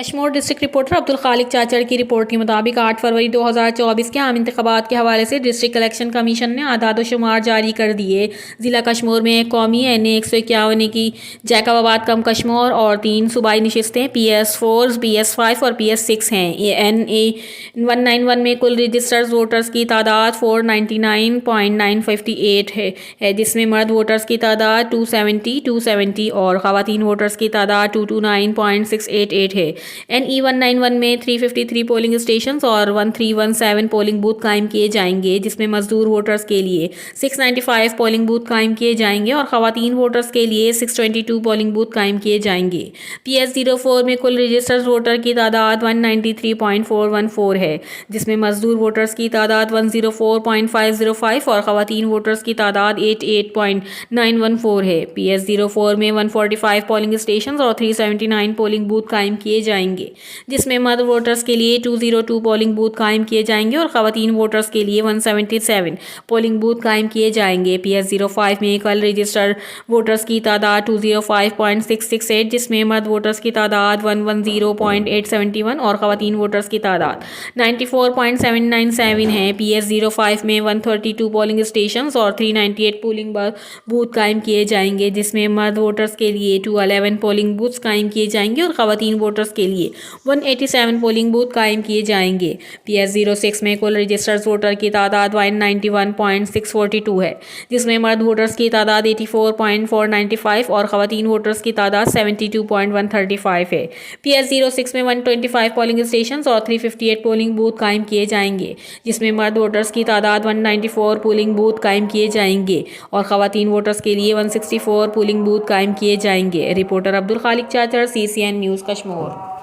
Kashmore district reporter Abdul Khaliq چاچڑ کی report کے مطابق 8 فروری 2024 کے عام انتخابات کے حوالے سے ڈسٹرکٹ الیکشن کمیشن نے اعداد و شمار جاری کر دیے۔ ضلع کشمور میں ایک قومی NA 151 کی جیکب آباد کم کشمور اور 3 صوبائی نشستیں PS4 PS5 اور PS6 ہیں۔ NA 191 میں کل رجسٹرڈ ووٹرز کی تعداد 499.958 ہے جس میں مرد ووٹرز کی تعداد 270 اور خواتین ووٹرز کی تعداد 229.688 ہے۔ NE 191 میں 353 پولنگ اسٹیشنز اور 1317 پولنگ بوتھ قائم کیے جائیں گے جس میں مزدور ووٹرز کے لیے 695 پولنگ بوتھ قائم کیے جائیں گے اور خواتین ووٹرز کے لیے 622 پولنگ بوتھ قائم کیے جائیں گے۔ PS04 میں کل رجسٹرڈ ووٹر کی تعداد 193.414 ہے جس میں مزدور ووٹرز کی تعداد 104.505 اور خواتین ووٹرز کی تعداد 88.914 ہے۔ PS04 میں 145 پولنگ اسٹیشنز اور 379 پولنگ بوتھ قائم کیے جائیں گے جس میں مرد ووٹرز کے لیے 202 پولنگ بوتھ قائم کیے جائیں گے اور خواتین ووٹرز کے لیے 177 پولنگ بوتھ قائم کیے جائیں گے۔ PS05 میں کل رجسٹرڈ ووٹرز کی تعداد 205.668 جس میں مرد ووٹرز کی تعداد 110.871 اور خواتین ووٹرز کی تعداد 94.797 ہے۔ PS05 میں 132 پولنگ اسٹیشنز اور 398 پولنگ بوتھ قائم کیے جائیں گے جس میں مرد ووٹرز کے لیے 211 پولنگ بوتھ قائم کیے جائیں گے اور خواتین ووٹرز کے لیے 187 پولنگ بوتھ قائم کیے جائیں گے۔ PS06 میں کل رجسٹرڈ ووٹر کی تعداد 191.642 ہے جس میں مرد ووٹرز کی تعداد 84.495 اور خواتین ووٹرز کی تعداد 72.135 ہے۔ PS06 میں 125 پولنگ اسٹیشنز اور 358 پولنگ بوتھ قائم کیے جائیں گے جس میں مرد ووٹرز کی تعداد 194 پولنگ بوتھ قائم کیے جائیں گے اور خواتین ووٹرز کے لیے 164 پولنگ بوتھ قائم کیے جائیں گے۔ Reporter Abdul Khaliq Chachar CCN news Kashmore.